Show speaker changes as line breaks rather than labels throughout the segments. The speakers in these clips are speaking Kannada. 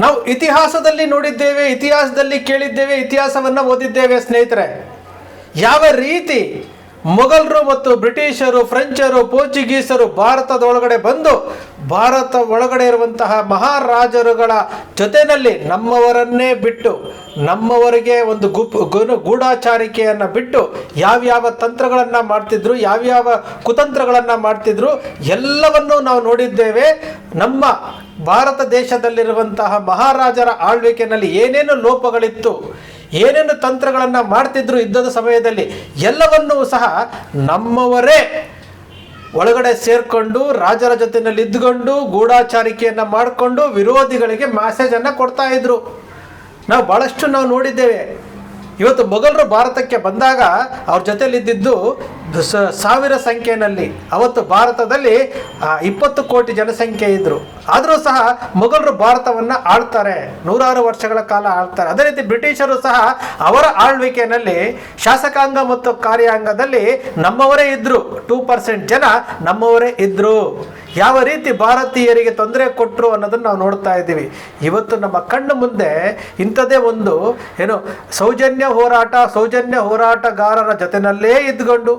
ನಾವು ಇತಿಹಾಸದಲ್ಲಿ ನೋಡಿದ್ದೇವೆ, ಇತಿಹಾಸದಲ್ಲಿ ಕೇಳಿದ್ದೇವೆ, ಇತಿಹಾಸವನ್ನು ಓದಿದ್ದೇವೆ ಸ್ನೇಹಿತರೆ. ಯಾವ ರೀತಿ ಮೊಘಲರು ಮತ್ತು ಬ್ರಿಟಿಷರು, ಫ್ರೆಂಚರು, ಪೋರ್ಚುಗೀಸರು ಭಾರತದೊಳಗಡೆ ಬಂದು ಭಾರತ ಒಳಗಡೆ ಇರುವಂತಹ ಮಹಾರಾಜರುಗಳ ಜೊತೆಯಲ್ಲಿ ನಮ್ಮವರನ್ನೇ ಬಿಟ್ಟು, ನಮ್ಮವರಿಗೆ ಒಂದು ಗೂಢಾಚಾರಿಕೆಯನ್ನು ಬಿಟ್ಟು ಯಾವ್ಯಾವ ತಂತ್ರಗಳನ್ನು ಮಾಡ್ತಿದ್ರು, ಯಾವ್ಯಾವ ಕುತಂತ್ರಗಳನ್ನು ಮಾಡ್ತಿದ್ರು ಎಲ್ಲವನ್ನೂ ನಾವು ನೋಡಿದ್ದೇವೆ. ನಮ್ಮ ಭಾರತ ದೇಶದಲ್ಲಿರುವಂತಹ ಮಹಾರಾಜರ ಆಳ್ವಿಕೆಯಲ್ಲಿ ಏನೇನು ಲೋಪಗಳಿತ್ತು, ಏನೇನು ತಂತ್ರಗಳನ್ನು ಮಾಡ್ತಿದ್ರು ಯುದ್ಧದ ಸಮಯದಲ್ಲಿ, ಎಲ್ಲವನ್ನೂ ಸಹ ನಮ್ಮವರೇ ಒಳಗಡೆ ಸೇರಿಕೊಂಡು ರಾಜರ ಜೊತೆಯಲ್ಲಿ ಇದ್ದುಕೊಂಡು ಗೂಢಾಚಾರಿಕೆಯನ್ನು ಮಾಡಿಕೊಂಡು ವಿರೋಧಿಗಳಿಗೆ ಮೆಸೇಜನ್ನು ಕೊಡ್ತಾ ಇದ್ರು. ನಾವು ಭಾಳಷ್ಟು ನೋಡಿದ್ದೇವೆ. ಇವತ್ತು ಮೊಘಲರು ಭಾರತಕ್ಕೆ ಬಂದಾಗ ಅವ್ರ ಜೊತೆಯಲ್ಲಿದ್ದು ಸಾವಿರ ಸಂಖ್ಯೆಯಲ್ಲಿ, ಅವತ್ತು ಭಾರತದಲ್ಲಿ 20 ಕೋಟಿ ಜನಸಂಖ್ಯೆ ಇದ್ದರು. ಆದರೂ ಸಹ ಮೊಘಲರು ಭಾರತವನ್ನು ಆಳ್ತಾರೆ, 100 ವರ್ಷಗಳ ಕಾಲ ಆಳ್ತಾರೆ. ಅದೇ ರೀತಿ ಬ್ರಿಟಿಷರು ಸಹ ಅವರ ಆಳ್ವಿಕೆಯಲ್ಲಿ ಶಾಸಕಾಂಗ ಮತ್ತು ಕಾರ್ಯಾಂಗದಲ್ಲಿ ನಮ್ಮವರೇ ಇದ್ದರು. 2% ಜನ ನಮ್ಮವರೇ ಇದ್ದರು. ಯಾವ ರೀತಿ ಭಾರತೀಯರಿಗೆ ತೊಂದರೆ ಕೊಟ್ಟರು ಅನ್ನೋದನ್ನು ನಾವು ನೋಡ್ತಾ ಇದ್ದೀವಿ. ಇವತ್ತು ನಮ್ಮ ಕಣ್ಣು ಮುಂದೆ ಇಂಥದ್ದೇ ಒಂದು ಸೌಜನ್ಯ ಹೋರಾಟಗಾರರ ಜೊತೆಯಲ್ಲೇ ಇದ್ದುಕೊಂಡು,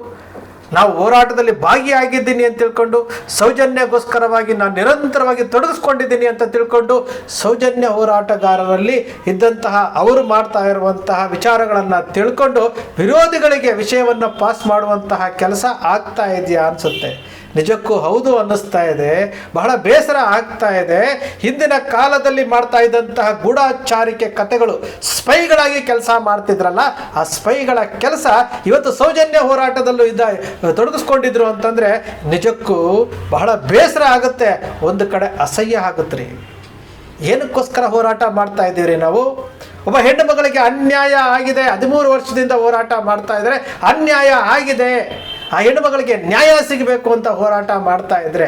ನಾವು ಹೋರಾಟದಲ್ಲಿ ಭಾಗಿಯಾಗಿದ್ದೀನಿ ಅಂತ ತಿಳ್ಕೊಂಡು, ಸೌಜನ್ಯಗೋಸ್ಕರವಾಗಿ ನಾನು ನಿರಂತರವಾಗಿ ತೊಡಗಿಸ್ಕೊಂಡಿದ್ದೀನಿ ಅಂತ ತಿಳ್ಕೊಂಡು, ಸೌಜನ್ಯ ಹೋರಾಟಗಾರರಲ್ಲಿ ಇದ್ದಂತಹ ಅವರು ಮಾಡ್ತಾ ಇರುವಂತಹ ವಿಚಾರಗಳನ್ನು ತಿಳ್ಕೊಂಡು ವಿರೋಧಿಗಳಿಗೆ ವಿಷಯವನ್ನು ಪಾಸ್ ಮಾಡುವಂತಹ ಕೆಲಸ ಆಗ್ತಾ ಇದೆಯಾ ಅನಿಸುತ್ತೆ. ನಿಜಕ್ಕೂ ಹೌದು ಅನ್ನಿಸ್ತಾ ಇದೆ. ಬಹಳ ಬೇಸರ ಆಗ್ತಾ ಇದೆ. ಹಿಂದಿನ ಕಾಲದಲ್ಲಿ ಮಾಡ್ತಾ ಇದ್ದಂತಹ ಗೂಢಾಚಾರಿಕೆ ಕಥೆಗಳು, ಸ್ಪೈಗಳಾಗಿ ಕೆಲಸ ಮಾಡ್ತಿದ್ರಲ್ಲ, ಆ ಸ್ಪೈಗಳ ಕೆಲಸ ಇವತ್ತು ಸೌಜನ್ಯ ಹೋರಾಟದಲ್ಲೂ ತೊಡಗಿಸ್ಕೊಂಡಿದ್ರು ಅಂತಂದರೆ ನಿಜಕ್ಕೂ ಬಹಳ ಬೇಸರ ಆಗುತ್ತೆ. ಒಂದು ಕಡೆ ಅಸಹ್ಯ ಆಗುತ್ತೆ ರೀ. ಏನಕ್ಕೋಸ್ಕರ ಹೋರಾಟ ಮಾಡ್ತಾ ಇದ್ದೀವಿ ನಾವು? ಒಬ್ಬ ಹೆಣ್ಣು ಮಗಳಿಗೆ ಅನ್ಯಾಯ ಆಗಿದೆ, 13 ವರ್ಷದಿಂದ ಹೋರಾಟ ಮಾಡ್ತಾ ಇದ್ದಾರೆ, ಅನ್ಯಾಯ ಆಗಿದೆ, ಆ ಹೆಣ್ಣು ಮಗಳಿಗೆ ನ್ಯಾಯ ಸಿಗಬೇಕು ಅಂತ ಹೋರಾಟ ಮಾಡ್ತಾ ಇದ್ರೆ,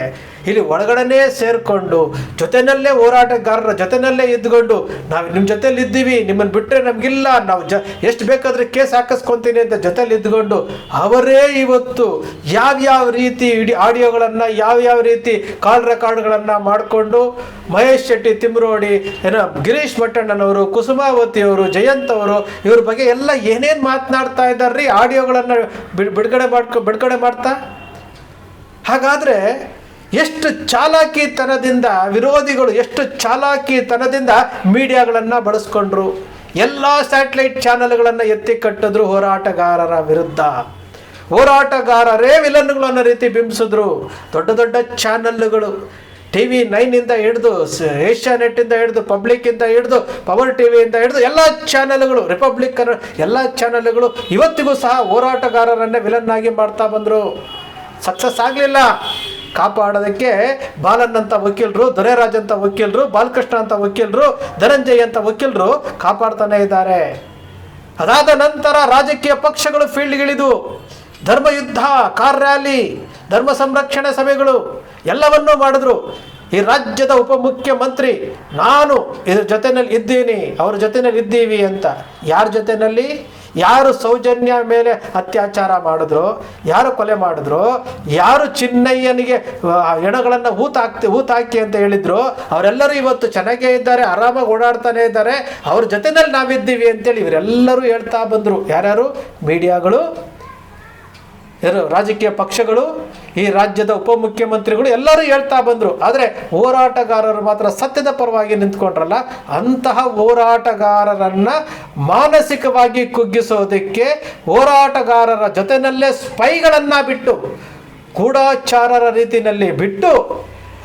ಇಲ್ಲಿ ಒಳಗಡೆನೇ ಸೇರಿಕೊಂಡು ಜೊತೆಯಲ್ಲೇ ಹೋರಾಟಗಾರರ ಜೊತೆಯಲ್ಲೇ ಇದ್ಕೊಂಡು ನಾವು ನಿಮ್ಮ ಜೊತೆಲಿ ಇದ್ದೀವಿ, ನಿಮ್ಮನ್ನು ಬಿಟ್ಟರೆ ನಮಗಿಲ್ಲ, ನಾವು ಎಷ್ಟು ಬೇಕಾದರೆ ಕೇಸ್ ಹಾಕಿಸ್ಕೊತೀನಿ ಅಂತ ಜೊತೆಲಿ ಇದ್ಕೊಂಡು ಅವರೇ ಇವತ್ತು ಯಾವ್ಯಾವ ರೀತಿ ಆಡಿಯೋಗಳನ್ನು, ಯಾವ್ಯಾವ ರೀತಿ ಕಾಲ್ ರೆಕಾರ್ಡ್ಗಳನ್ನು ಮಾಡಿಕೊಂಡು ಮಹೇಶ್ ಶೆಟ್ಟಿ, ತಿಮ್ರೋಡಿ, ಗಿರೀಶ್ ಮಟ್ಟಣ್ಣನವರು, ಕುಸುಮಾವತಿಯವರು, ಜಯಂತ್ ಅವರು ಇವ್ರ ಬಗ್ಗೆ ಎಲ್ಲ ಏನೇನು ಮಾತನಾಡ್ತಾ ಇದ್ದಾರ್ರಿ, ಆಡಿಯೋಗಳನ್ನು ಬಿಡುಗಡೆ ಮಾಡ್ತಾ. ಹಾಗಾದರೆ ಎಷ್ಟು ಚಾಲಾಕಿತನದಿಂದ ವಿರೋಧಿಗಳು, ಎಷ್ಟು ಚಾಲಾಕಿತನದಿಂದ ಮೀಡಿಯಾಗಳನ್ನು ಬಳಸ್ಕೊಂಡ್ರು, ಎಲ್ಲ ಸ್ಯಾಟಲೈಟ್ ಚಾನೆಲ್ಗಳನ್ನು ಎತ್ತಿ ಕಟ್ಟಿದ್ರು ಹೋರಾಟಗಾರರ ವಿರುದ್ಧ. ಹೋರಾಟಗಾರರೇ ವಿಲನ್ಗಳು ಅನ್ನೋ ರೀತಿ ಬಿಂಬಿಸಿದ್ರು. ದೊಡ್ಡ ದೊಡ್ಡ ಚಾನಲ್ಗಳು, TV9 ಹಿಡಿದು, ಏಷ್ಯಾನೆಟ್ಟಿಂದ ಹಿಡಿದು, ಪಬ್ಲಿಕ್ಕಿಂದ ಹಿಡಿದು, ಪವರ್ ಟಿವಿಯಿಂದ ಹಿಡಿದು ಎಲ್ಲ ಚಾನೆಲ್ಗಳು, ರಿಪಬ್ಲಿಕ್ ಎಲ್ಲ ಚಾನೆಲ್ಗಳು ಇವತ್ತಿಗೂ ಸಹ ಹೋರಾಟಗಾರರನ್ನೇ ವಿಲನ್ ಆಗಿ ಮಾಡ್ತಾ ಬಂದರು. ಸಕ್ಸಸ್ ಆಗಲಿಲ್ಲ. ಕಾಪಾಡೋದಕ್ಕೆ ಬಾಲನ್ ಅಂತ ವಕೀಲರು, ದೊರೆರಾಜ್ ಅಂತ ವಕೀಲರು, ಬಾಲಕೃಷ್ಣ ಅಂತ ವಕೀಲರು, ಧನಂಜಯ್ ಅಂತ ವಕೀಲರು ಕಾಪಾಡ್ತಾನೆ ಇದ್ದಾರೆ. ಅದಾದ ನಂತರ ರಾಜಕೀಯ ಪಕ್ಷಗಳು ಫೀಲ್ಡ್ಗಿಳಿದು ಧರ್ಮಯುದ್ಧ, ಕಾರ್ ರ್ಯಾಲಿ, ಧರ್ಮ ಸಂರಕ್ಷಣೆ ಸಭೆಗಳು ಎಲ್ಲವನ್ನೂ ಮಾಡಿದ್ರು. ಈ ರಾಜ್ಯದ ಉಪಮುಖ್ಯಮಂತ್ರಿ ನಾನು ಇದ್ರ ಜೊತೆಯಲ್ಲಿ ಇದ್ದೀನಿ, ಅವ್ರ ಜೊತೆಯಲ್ಲಿ ಇದ್ದೀವಿ ಅಂತ. ಯಾರ ಜೊತೆಯಲ್ಲಿ? ಯಾರು ಸೌಜನ್ಯ ಮೇಲೆ ಅತ್ಯಾಚಾರ ಮಾಡಿದ್ರು, ಯಾರು ಕೊಲೆ ಮಾಡಿದ್ರು, ಯಾರು ಚಿನ್ನಯ್ಯನಿಗೆ ಹೆಣಗಳನ್ನು ಹೂತಾಕಿ ಅಂತ ಹೇಳಿದ್ರು, ಅವರೆಲ್ಲರೂ ಇವತ್ತು ಚೆನ್ನಾಗೇ ಇದ್ದಾರೆ, ಆರಾಮಾಗಿ ಓಡಾಡ್ತಾನೆ ಇದ್ದಾರೆ. ಅವ್ರ ಜೊತೆಯಲ್ಲಿ ನಾವಿದ್ದೀವಿ ಅಂತೇಳಿ ಇವರೆಲ್ಲರೂ ಹೇಳ್ತಾ ಬಂದರು. ಯಾರ್ಯಾರು? ಮೀಡಿಯಾಗಳು, ರಾಜಕೀಯ ಪಕ್ಷಗಳು, ಈ ರಾಜ್ಯದ ಉಪಮುಖ್ಯಮಂತ್ರಿಗಳು ಎಲ್ಲರೂ ಹೇಳ್ತಾ ಬಂದರು. ಆದರೆ ಹೋರಾಟಗಾರರು ಮಾತ್ರ ಸತ್ಯದ ಪರವಾಗಿ ನಿಂತ್ಕೊಂಡ್ರಲ್ಲ, ಅಂತಹ ಹೋರಾಟಗಾರರನ್ನು ಮಾನಸಿಕವಾಗಿ ಕುಗ್ಗಿಸೋದಕ್ಕೆ ಹೋರಾಟಗಾರರ ಜೊತೆಯಲ್ಲೇ ಸ್ಪೈಗಳನ್ನು ಬಿಟ್ಟು, ಗೂಢಾಚಾರರ ರೀತಿಯಲ್ಲಿ ಬಿಟ್ಟು,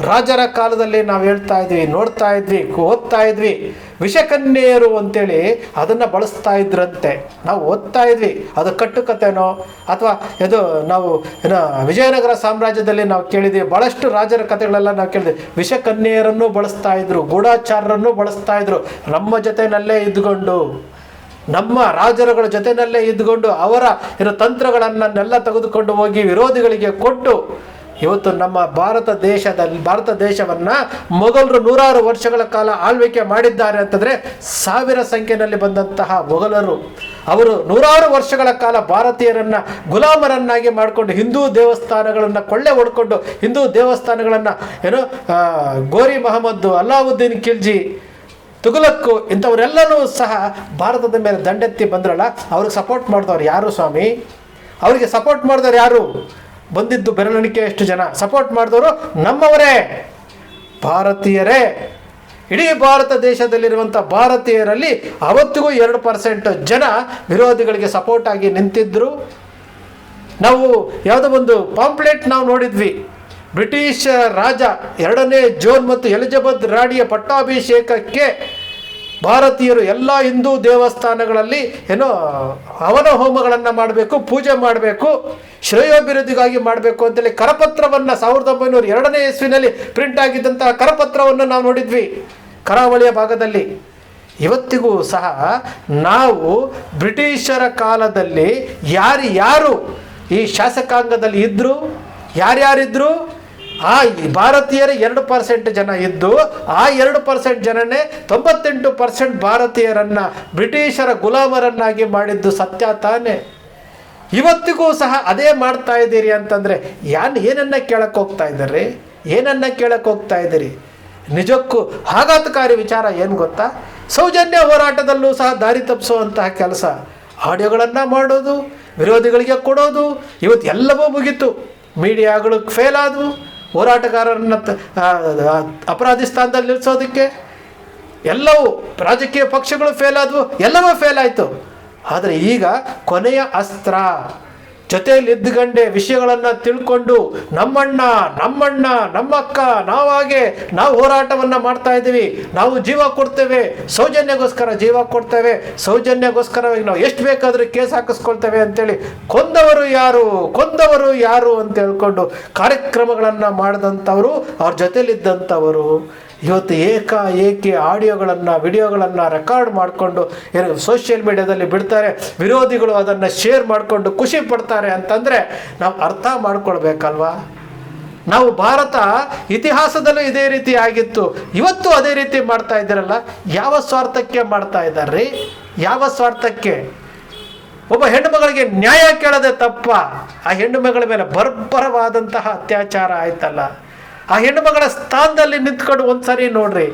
ರಾಜರ ಕಾಲದಲ್ಲಿ ನಾವು ಹೇಳ್ತಾ ಇದ್ವಿ, ನೋಡ್ತಾ ಇದ್ವಿ, ಓದ್ತಾ ಇದ್ವಿ, ವಿಷಕನ್ಯೆಯರು ಅಂತೇಳಿ ಅದನ್ನು ಬಳಸ್ತಾ ಇದ್ರಂತೆ. ನಾವು ಓದ್ತಾ ಇದ್ವಿ, ಅದು ಕಟ್ಟುಕತೆನೋ ಅಥವಾ ಇದು ನಾವು ವಿಜಯನಗರ ಸಾಮ್ರಾಜ್ಯದಲ್ಲಿ ನಾವು ಕೇಳಿದ್ವಿ, ಭಾಳಷ್ಟು ರಾಜರ ಕಥೆಗಳೆಲ್ಲ ನಾವು ಕೇಳಿದ್ವಿ. ವಿಷಕನ್ಯೆಯರನ್ನು ಬಳಸ್ತಾ ಇದ್ರು, ಗೂಢಾಚಾರರನ್ನು ಬಳಸ್ತಾ ಇದ್ರು. ನಮ್ಮ ಜೊತೆಯಲ್ಲೇ ಇದ್ದುಕೊಂಡು, ನಮ್ಮ ರಾಜರುಗಳ ಜೊತೆಯಲ್ಲೇ ಇದ್ದುಕೊಂಡು ಅವರ ತಂತ್ರಗಳನ್ನೆಲ್ಲ ತೆಗೆದುಕೊಂಡು ಹೋಗಿ ವಿರೋಧಿಗಳಿಗೆ ಕೊಟ್ಟು ಇವತ್ತು ನಮ್ಮ ಭಾರತ ದೇಶವನ್ನು ಮೊಘಲರು 100 ವರ್ಷಗಳ ಕಾಲ ಆಳ್ವಿಕೆ ಮಾಡಿದ್ದಾರೆ ಅಂತಂದರೆ, 1000 ಸಂಖ್ಯೆಯಲ್ಲಿ ಬಂದಂತಹ ಮೊಘಲರು ಅವರು 100 ವರ್ಷಗಳ ಕಾಲ ಭಾರತೀಯರನ್ನು ಗುಲಾಮರನ್ನಾಗಿ ಮಾಡಿಕೊಂಡು ಹಿಂದೂ ದೇವಸ್ಥಾನಗಳನ್ನು ಕೊಳ್ಳೆ ಹೊಡ್ಕೊಂಡು, ಹಿಂದೂ ದೇವಸ್ಥಾನಗಳನ್ನು ಗೋರಿ ಮೊಹಮ್ಮದ್, ಅಲ್ಲಾವುದ್ದೀನ್ ಖಿಲ್ಜಿ ತುಘಲಕ್ಕು ಇಂಥವರೆಲ್ಲನೂ ಸಹ ಭಾರತದ ಮೇಲೆ ದಂಡೆತ್ತಿ ಬಂದ್ರಲ್ಲ, ಅವ್ರಿಗೆ ಸಪೋರ್ಟ್ ಮಾಡಿದವ್ರು ಯಾರು ಸ್ವಾಮಿ? ಅವರಿಗೆ ಸಪೋರ್ಟ್ ಮಾಡಿದವ್ರು ಯಾರು? ಬಂದಿದ್ದು ಬೆರಳಿಕೆ ಎಷ್ಟು ಜನ. ಸಪೋರ್ಟ್ ಮಾಡಿದವರು ನಮ್ಮವರೇ, ಭಾರತೀಯರೇ. ಇಡೀ ಭಾರತ ದೇಶದಲ್ಲಿರುವಂಥ ಭಾರತೀಯರಲ್ಲಿ ಅವತ್ತಿಗೂ 2% ಜನ ವಿರೋಧಿಗಳಿಗೆ ಸಪೋರ್ಟ್ ಆಗಿ ನಿಂತಿದ್ದರು. ನಾವು ಯಾವುದೋ ಒಂದು ಪಾಂಪ್ಲೆಟ್ ನಾವು ನೋಡಿದ್ವಿ, ಬ್ರಿಟಿಷ್ ರಾಜ 2ನೇ ಜೋನ್ ಮತ್ತು ಎಲಿಜಬೆತ್ ರಾಣಿಯ ಪಟ್ಟಾಭಿಷೇಕಕ್ಕೆ ಭಾರತೀಯರು ಎಲ್ಲ ಹಿಂದೂ ದೇವಸ್ಥಾನಗಳಲ್ಲಿ ಏನೋ ಹವನ ಹೋಮಗಳನ್ನು ಮಾಡಬೇಕು, ಪೂಜೆ ಮಾಡಬೇಕು, ಶ್ರೇಯೋಭಿವೃದ್ಧಿಗಾಗಿ ಮಾಡಬೇಕು ಅಂತೇಳಿ ಕರಪತ್ರವನ್ನು 1902ನೇ ಇಸ್ವಿನಲ್ಲಿ ಪ್ರಿಂಟ್ ಆಗಿದ್ದಂತಹ ಕರಪತ್ರವನ್ನು ನಾವು ನೋಡಿದ್ವಿ ಕರಾವಳಿಯ ಭಾಗದಲ್ಲಿ. ಇವತ್ತಿಗೂ ಸಹ ನಾವು ಬ್ರಿಟಿಷರ ಕಾಲದಲ್ಲಿ ಯಾರು ಈ ಶಾಸಕಾಂಗದಲ್ಲಿ ಇದ್ದರು, ಯಾರ್ಯಾರಿದ್ರು? ಆ ಭಾರತೀಯರೇ 2% ಜನ ಇದ್ದು, ಆ 2% ಜನನೇ 98% ಭಾರತೀಯರನ್ನು ಬ್ರಿಟಿಷರ ಗುಲಾಮರನ್ನಾಗಿ ಮಾಡಿದ್ದು ಸತ್ಯ ತಾನೇ. ಇವತ್ತಿಗೂ ಸಹ ಅದೇ ಮಾಡ್ತಾ ಇದ್ದೀರಿ ಅಂತಂದರೆ ಏನನ್ನ ಕೇಳಕ್ಕೆ ಹೋಗ್ತಾ ಇದ್ದೀರಿ? ಏನನ್ನ ಕೇಳಕ್ಕೆ ಹೋಗ್ತಾ ಇದ್ದೀರಿ? ನಿಜಕ್ಕೂ ಆಘಾತಕಾರಿ ವಿಚಾರ ಏನು ಗೊತ್ತಾ? ಸೌಜನ್ಯ ಹೋರಾಟದಲ್ಲೂ ಸಹ ದಾರಿ ತಪ್ಪಿಸುವಂತಹ ಕೆಲಸ, ಆಡಿಯೋಗಳನ್ನು ಮಾಡೋದು, ವಿರೋಧಿಗಳಿಗೆ ಕೊಡೋದು, ಇವತ್ತು ಎಲ್ಲವೂ ಮುಗೀತು. ಮೀಡಿಯಾಗಳು ಫೇಲ್ ಆದವು, ಹೋರಾಟಗಾರರನ್ನು ಅಪರಾಧಿ ಸ್ಥಾನದಲ್ಲಿ ನಿಲ್ಲಿಸೋದಕ್ಕೆ ಎಲ್ಲವೂ, ರಾಜಕೀಯ ಪಕ್ಷಗಳು ಫೇಲ್ ಆದವು, ಎಲ್ಲವೂ ಫೇಲ್ ಆಯಿತು. ಆದರೆ ಈಗ ಕೊನೆಯ ಅಸ್ತ್ರ, ಜೊತೆಯಲ್ಲಿ ಇದ್ದುಗಂಡೆ ವಿಷಯಗಳನ್ನು ತಿಳ್ಕೊಂಡು ನಮ್ಮಣ್ಣ ನಮ್ಮಕ್ಕ ನಾವು ಹೋರಾಟವನ್ನು ಮಾಡ್ತಾ ಇದ್ದೀವಿ, ನಾವು ಜೀವ ಕೊಡ್ತೇವೆ, ಸೌಜನ್ಯಗೋಸ್ಕರ ಜೀವ ಕೊಡ್ತೇವೆ, ಸೌಜನ್ಯಗೋಸ್ಕರವಾಗಿ ನಾವು ಎಷ್ಟು ಬೇಕಾದರೂ ಕೇಸ್ ಹಾಕಿಸ್ಕೊಳ್ತೇವೆ ಅಂತೇಳಿ ಕೊಂದವರು ಯಾರು ಅಂತ ಹೇಳ್ಕೊಂಡು ಕಾರ್ಯಕ್ರಮಗಳನ್ನು ಮಾಡಿದಂಥವರು, ಅವ್ರ ಜೊತೆಲಿದ್ದಂಥವರು ಇವತ್ತು ಏಕಾಏಕಿ ಆಡಿಯೋಗಳನ್ನು ವಿಡಿಯೋಗಳನ್ನು ರೆಕಾರ್ಡ್ ಮಾಡಿಕೊಂಡು ಏನು ಸೋಷಿಯಲ್ ಮೀಡಿಯಾದಲ್ಲಿ ಬಿಡ್ತಾರೆ. ವಿರೋಧಿಗಳು ಅದನ್ನು ಶೇರ್ ಮಾಡಿಕೊಂಡು ಖುಷಿ ಪಡ್ತಾರೆ ಅಂತಂದರೆ ನಾವು ಅರ್ಥ ಮಾಡ್ಕೊಳ್ಬೇಕಲ್ವಾ? ನಾವು ಭಾರತ ಇತಿಹಾಸದಲ್ಲೂ ಇದೇ ರೀತಿ ಆಗಿತ್ತು, ಇವತ್ತು ಅದೇ ರೀತಿ ಮಾಡ್ತಾ ಇದ್ದೀರಲ್ಲ. ಯಾವ ಸ್ವಾರ್ಥಕ್ಕೆ ಮಾಡ್ತಾ ಇದ್ದಾರ್ರಿ? ಯಾವ ಸ್ವಾರ್ಥಕ್ಕೆ? ಒಬ್ಬ ಹೆಣ್ಣು ಮಗಳಿಗೆ ನ್ಯಾಯ ಕೇಳದೆ ತಪ್ಪ? ಆ ಹೆಣ್ಣು ಮಗಳ ಮೇಲೆ ಬರ್ಬರವಾದಂತಹ ಅತ್ಯಾಚಾರ ಆಯ್ತಲ್ಲ. ಆ ಹೆಣ್ಣು ಮಗಳ ಸ್ಥಾನದಲ್ಲಿ ನಿಂತ್ಕೊಂಡು ಒಂದ್ಸರಿ ನೋಡ್ರಿ,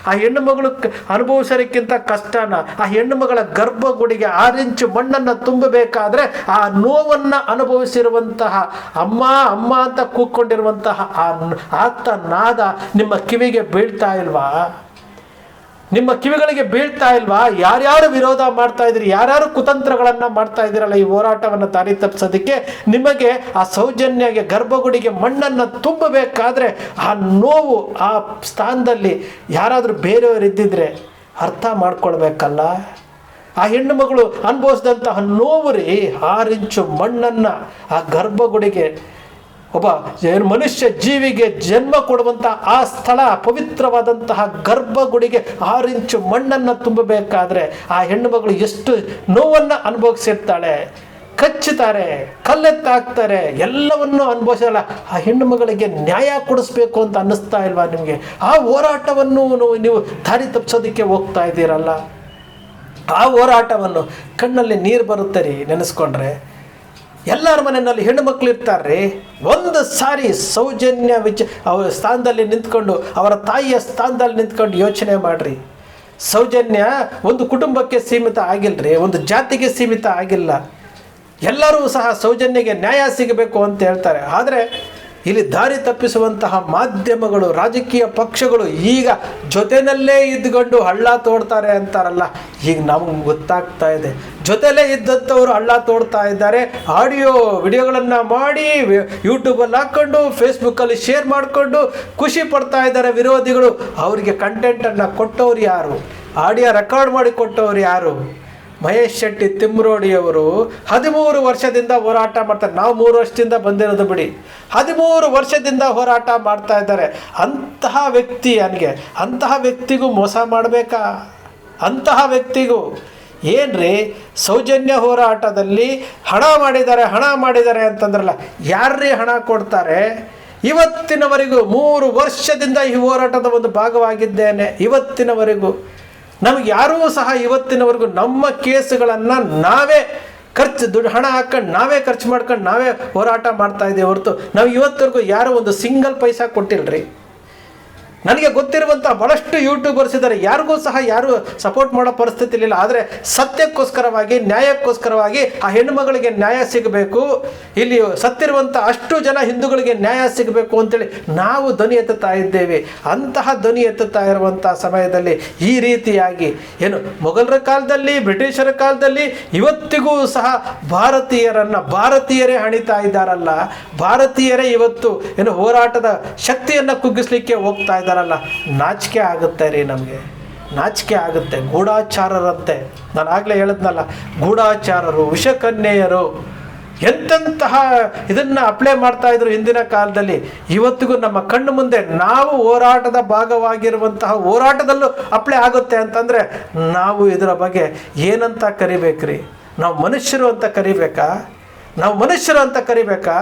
ಆ ಹೆಣ್ಣು ಮಗಳು ಅನುಭವಿಸೋದಕ್ಕಿಂತ ಕಷ್ಟನ. ಆ ಹೆಣ್ಣು ಮಗಳ ಗರ್ಭಗುಡಿಗೆ 6 ಇಂಚು ಮಣ್ಣನ್ನು ತುಂಬಬೇಕಾದ್ರೆ ಆ ನೋವನ್ನು ಅನುಭವಿಸಿರುವಂತಹ ಅಮ್ಮ ಅಂತ ಕೂತ್ಕೊಂಡಿರುವಂತಹ ಆರ್ತನಾದ ನಿಮ್ಮ ಕಿವಿಗೆ ಬೀಳ್ತಾ ಇಲ್ವಾ? ನಿಮ್ಮ ಕಿವಿಗಳಿಗೆ ಬೀಳ್ತಾ ಇಲ್ವಾ? ಯಾರ್ಯಾರು ವಿರೋಧ ಮಾಡ್ತಾ ಇದ್ದೀರಿ, ಯಾರ್ಯಾರು ಕುತಂತ್ರಗಳನ್ನು ಮಾಡ್ತಾ ಇದ್ದೀರಲ್ಲ ಈ ಹೋರಾಟವನ್ನು ದಾರಿ ತಪ್ಪಿಸೋದಕ್ಕೆ, ನಿಮಗೆ ಆ ಸೌಜನ್ಯಗೆ ಗರ್ಭಗುಡಿಗೆ ಮಣ್ಣನ್ನು ತುಂಬಬೇಕಾದ್ರೆ ಆ ನೋವು, ಆ ಸ್ಥಾನದಲ್ಲಿ ಯಾರಾದರೂ ಬೇರೆಯವರು ಇದ್ದಿದ್ರೆ ಅರ್ಥ ಮಾಡ್ಕೊಳ್ಬೇಕಲ್ಲ. ಆ ಹೆಣ್ಣು ಮಗಳು ಅನುಭವಿಸಿದಂತಹ ನೋವು ರೀ, 6 ಇಂಚು ಮಣ್ಣನ್ನು ಆ ಗರ್ಭಗುಡಿಗೆ, ಒಬ್ಬ ಮನುಷ್ಯ ಜೀವಿಗೆ ಜನ್ಮ ಕೊಡುವಂಥ ಆ ಸ್ಥಳ, ಪವಿತ್ರವಾದಂತಹ ಗರ್ಭಗುಡಿಗೆ 6 ಇಂಚು ಮಣ್ಣನ್ನು ತುಂಬಬೇಕಾದ್ರೆ ಆ ಹೆಣ್ಣು ಮಗಳು ಎಷ್ಟು ನೋವನ್ನು ಅನುಭವಿಸಿರ್ತಾಳೆ. ಕಚ್ಚುತ್ತಾರೆ, ಕಲ್ಲೆತ್ತಾಕ್ತಾರೆ, ಎಲ್ಲವನ್ನೂ ಅನುಭವಿಸಲ್ಲ. ಆ ಹೆಣ್ಣು ಮಗಳಿಗೆ ನ್ಯಾಯ ಕೊಡಿಸ್ಬೇಕು ಅಂತ ಅನ್ನಿಸ್ತಾ ಇಲ್ವಾ ನಿಮಗೆ? ಆ ಹೋರಾಟವನ್ನು ನೀವು ದಾರಿ ತಪ್ಪಿಸೋದಕ್ಕೆ ಹೋಗ್ತಾ ಇದ್ದೀರಲ್ಲ. ಆ ಹೋರಾಟವನ್ನು ಕಣ್ಣಲ್ಲಿ ನೀರು ಬರುತ್ತೆ ರೀ ನೆನೆಸ್ಕೊಂಡ್ರೆ. ಎಲ್ಲರ ಮನೆಯಲ್ಲಿ ಹೆಣ್ಣು ಮಕ್ಕಳು ಇರ್ತಾರೆ. ಒಂದು ಸಾರಿ ಸೌಜನ್ಯ ಅವರ ಸ್ಥಾನದಲ್ಲಿ ನಿಂತ್ಕೊಂಡು, ಅವರ ತಾಯಿಯ ಸ್ಥಾನದಲ್ಲಿ ನಿಂತ್ಕೊಂಡು ಯೋಚನೆ ಮಾಡಿರಿ. ಸೌಜನ್ಯ ಒಂದು ಕುಟುಂಬಕ್ಕೆ ಸೀಮಿತ ಆಗಿಲ್ಲರಿ, ಒಂದು ಜಾತಿಗೆ ಸೀಮಿತ ಆಗಿಲ್ಲ. ಎಲ್ಲರೂ ಸಹ ಸೌಜನ್ಯಗೆ ನ್ಯಾಯ ಸಿಗಬೇಕು ಅಂತ ಹೇಳ್ತಾರೆ. ಆದರೆ ಇಲ್ಲಿ ದಾರಿ ತಪ್ಪಿಸುವಂತಹ ಮಾಧ್ಯಮಗಳು, ರಾಜಕೀಯ ಪಕ್ಷಗಳು ಈಗ ಜೊತೆಯಲ್ಲೇ ಇದ್ದುಕೊಂಡು ಹಳ್ಳ ತೋಡ್ತಾರೆ ಅಂತಾರಲ್ಲ, ಈಗ ನಮಗೆ ಗೊತ್ತಾಗ್ತಾ ಇದೆ. ಜೊತೆಲೇ ಇದ್ದಂಥವರು ಹಳ್ಳ ತೋಡ್ತಾ ಇದ್ದಾರೆ. ಆಡಿಯೋ ವಿಡಿಯೋಗಳನ್ನು ಮಾಡಿ ಯೂಟ್ಯೂಬಲ್ಲಿ ಹಾಕ್ಕೊಂಡು ಫೇಸ್ಬುಕ್ಕಲ್ಲಿ ಶೇರ್ ಮಾಡಿಕೊಂಡು ಖುಷಿ ಪಡ್ತಾ ಇದ್ದಾರೆ ವಿರೋಧಿಗಳು. ಅವರಿಗೆ ಕಂಟೆಂಟನ್ನು ಕೊಟ್ಟವ್ರು ಯಾರು? ಆಡಿಯೋ ರೆಕಾರ್ಡ್ ಮಾಡಿ ಕೊಟ್ಟವ್ರು ಯಾರು? ಮಹೇಶ್ ಶೆಟ್ಟಿ ತಿಮ್ರೋಡಿಯವರು 13 ವರ್ಷದಿಂದ ಹೋರಾಟ ಮಾಡ್ತಾರೆ. ನಾವು 3 ವರ್ಷದಿಂದ ಬಂದಿರೋದು ಬಿಡಿ, 13 ವರ್ಷದಿಂದ ಹೋರಾಟ ಮಾಡ್ತಾ ಇದ್ದಾರೆ. ಅಂತಹ ವ್ಯಕ್ತಿಗೂ ಮೋಸ ಮಾಡಬೇಕಾ? ಅಂತಹ ವ್ಯಕ್ತಿಗೂ ಏನ್ರಿ? ಸೌಜನ್ಯ ಹೋರಾಟದಲ್ಲಿ ಹಣ ಮಾಡಿದ್ದಾರೆ ಅಂತಂದ್ರಲ್ಲ, ಯಾರ್ರೀ ಹಣ ಕೊಡ್ತಾರೆ? ಇವತ್ತಿನವರೆಗೂ 3 ವರ್ಷದಿಂದ ಈ ಹೋರಾಟದ ಒಂದು ಭಾಗವಾಗಿದ್ದೇನೆ. ಇವತ್ತಿನವರೆಗೂ ನಮಗೆ ಯಾರೂ ಸಹ ಇವತ್ತಿನವರೆಗೂ ನಮ್ಮ ಕೇಸುಗಳನ್ನು ನಾವೇ ಹಣ ಹಾಕೊಂಡು ನಾವೇ ಖರ್ಚು ಮಾಡ್ಕೊಂಡು ನಾವೇ ಹೋರಾಟ ಮಾಡ್ತಾ ಇದ್ದೀವಿ ಹೊರತು ನಾವು ಇವತ್ತವರೆಗೂ ಯಾರೋ ಒಂದು ಸಿಂಗಲ್ ಪೈಸಾ ಕೊಟ್ಟಿಲ್ಲರಿ. ನನಗೆ ಗೊತ್ತಿರುವಂಥ ಬಹಳಷ್ಟು ಯೂಟ್ಯೂಬರ್ಸ್ ಇದ್ದಾರೆ, ಯಾರಿಗೂ ಸಹ ಯಾರು ಸಪೋರ್ಟ್ ಮಾಡೋ ಪರಿಸ್ಥಿತಿ ಇಲ್ಲ. ಆದರೆ ಸತ್ಯಕ್ಕೋಸ್ಕರವಾಗಿ, ನ್ಯಾಯಕ್ಕೋಸ್ಕರವಾಗಿ ಆ ಹೆಣ್ಣುಮಗಳಿಗೆ ನ್ಯಾಯ ಸಿಗಬೇಕು, ಇಲ್ಲಿ ಸತ್ತಿರುವಂಥ ಅಷ್ಟು ಜನ ಹಿಂದೂಗಳಿಗೆ ನ್ಯಾಯ ಸಿಗಬೇಕು ಅಂತೇಳಿ ನಾವು ಧ್ವನಿ ಎತ್ತುತ್ತಾ ಇದ್ದೇವೆ. ಅಂತಹ ಧ್ವನಿ ಎತ್ತುತ್ತಾ ಇರುವಂಥ ಸಮಯದಲ್ಲಿ ಈ ರೀತಿಯಾಗಿ ಏನು ಮೊಘಲರ ಕಾಲದಲ್ಲಿ, ಬ್ರಿಟಿಷರ ಕಾಲದಲ್ಲಿ, ಇವತ್ತಿಗೂ ಸಹ ಭಾರತೀಯರೇ ಹಣಿತಾ ಇದ್ದಾರಲ್ಲ, ಭಾರತೀಯರೇ ಇವತ್ತು ಏನು ಹೋರಾಟದ ಶಕ್ತಿಯನ್ನು ಕುಗ್ಗಿಸ್ಲಿಕ್ಕೆ ಹೋಗ್ತಾ ಇದ್ದಾರಲ್ಲ. ನಾಚಿಕೆ ಆಗುತ್ತೆ ರೀ, ನಮಗೆ ನಾಚಿಕೆ ಆಗುತ್ತೆ. ಗೂಢಾಚಾರರಂತೆ, ನಾನು ಆಗಲೇ ಹೇಳಿದ್ನಲ್ಲ, ಗೂಢಾಚಾರರು, ವಿಷಕನ್ಯೆಯರು ಎಂತೆಂತಹ ಇದನ್ನು ಅಪ್ಲೈ ಮಾಡ್ತಾ ಇದ್ರು ಹಿಂದಿನ ಕಾಲದಲ್ಲಿ. ಇವತ್ತಿಗೂ ನಮ್ಮ ಕಣ್ಣು ಮುಂದೆ ನಾವು ಹೋರಾಟದ ಭಾಗವಾಗಿರುವಂತಹ ಹೋರಾಟದಲ್ಲೂ ಅಪ್ಲೈ ಆಗುತ್ತೆ ಅಂತಂದರೆ ನಾವು ಇದರ ಬಗ್ಗೆ ಏನಂತ ಕರಿಬೇಕ್ರಿ? ನಾವು ಮನುಷ್ಯರು ಅಂತ ಕರಿಬೇಕಾ? ನಾವು ಮನುಷ್ಯರು ಅಂತ ಕರಿಬೇಕಾ?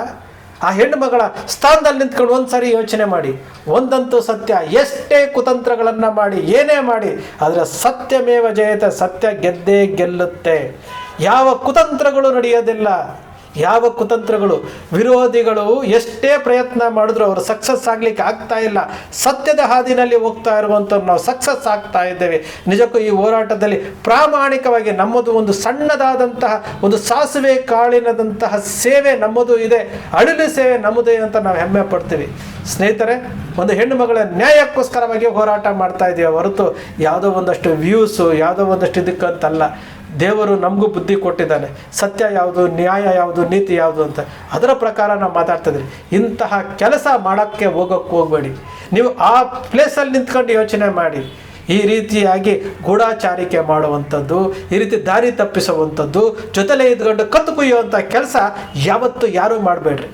ಆ ಹೆಣ್ಣು ಮಗಳ ಸ್ಥಾನದಲ್ಲಿ ನಿಂತ್ಕೊಂಡು ಒಂದು ಸಾರಿ ಯೋಚನೆ ಮಾಡಿ. ಒಂದಂತೂ ಸತ್ಯ, ಎಷ್ಟೇ ಕುತಂತ್ರಗಳನ್ನು ಮಾಡಿ, ಏನೇ ಮಾಡಿ, ಆದರೆ ಸತ್ಯಮೇವ ಜಯತೆ, ಸತ್ಯ ಗೆದ್ದೇ ಗೆಲ್ಲುತ್ತೆ. ಯಾವ ಕುತಂತ್ರಗಳು ನಡೆಯೋದಿಲ್ಲ, ಯಾವ ಕುತಂತ್ರಗಳು, ವಿರೋಧಿಗಳು ಎಷ್ಟೇ ಪ್ರಯತ್ನ ಮಾಡಿದ್ರು ಅವರು ಸಕ್ಸಸ್ ಆಗಲಿಕ್ಕೆ ಆಗ್ತಾ ಇಲ್ಲ. ಸತ್ಯದ ಹಾದಿನಲ್ಲಿ ಹೋಗ್ತಾ ಇರುವಂಥವ್ರು ನಾವು ಸಕ್ಸಸ್ ಆಗ್ತಾ ಇದ್ದೇವೆ. ನಿಜಕ್ಕೂ ಈ ಹೋರಾಟದಲ್ಲಿ ಪ್ರಾಮಾಣಿಕವಾಗಿ ನಮ್ಮದು ಒಂದು ಸಣ್ಣದಾದಂತಹ ಒಂದು ಸಾಸಿವೆ ಕಾಳಿನದಂತಹ ಸೇವೆ ನಮ್ಮದು ಇದೆ, ಅಳಿಲು ಸೇವೆ ನಮ್ಮದು ಅಂತ ನಾವು ಹೆಮ್ಮೆ ಪಡ್ತೀವಿ. ಸ್ನೇಹಿತರೆ, ಒಂದು ಹೆಣ್ಣು ಮಗಳ ನ್ಯಾಯಕ್ಕೋಸ್ಕರವಾಗಿ ಹೋರಾಟ ಮಾಡ್ತಾ ಇದ್ದೀವಿ ಹೊರತು ಯಾವುದೋ ಒಂದಷ್ಟು ವ್ಯೂಸು, ಯಾವುದೋ ಒಂದಷ್ಟು ಇದಕ್ಕಂತಲ್ಲ. ದೇವರು ನಮಗೂ ಬುದ್ಧಿ ಕೊಟ್ಟಿದ್ದಾನೆ, ಸತ್ಯ ಯಾವುದು, ನ್ಯಾಯ ಯಾವುದು, ನೀತಿ ಯಾವುದು ಅಂತ, ಅದರ ಪ್ರಕಾರ ನಾವು ಮಾತಾಡ್ತಾ ಇದ್ರಿ. ಇಂತಹ ಕೆಲಸ ಮಾಡೋಕ್ಕೆ ಹೋಗಬೇಡಿ. ನೀವು ಆ ಪ್ಲೇಸಲ್ಲಿ ನಿಂತ್ಕೊಂಡು ಯೋಚನೆ ಮಾಡಿ. ಈ ರೀತಿಯಾಗಿ ಗೂಢಾಚಾರಿಕೆ ಮಾಡುವಂಥದ್ದು, ಈ ರೀತಿ ದಾರಿ ತಪ್ಪಿಸುವಂಥದ್ದು, ಜೊತೆಲೇ ಇದ್ಕೊಂಡು ಕತ್ತು ಕುಯ್ಯುವಂಥ ಕೆಲಸ ಯಾವತ್ತೂ ಯಾರೂ ಮಾಡಬೇಡ್ರಿ.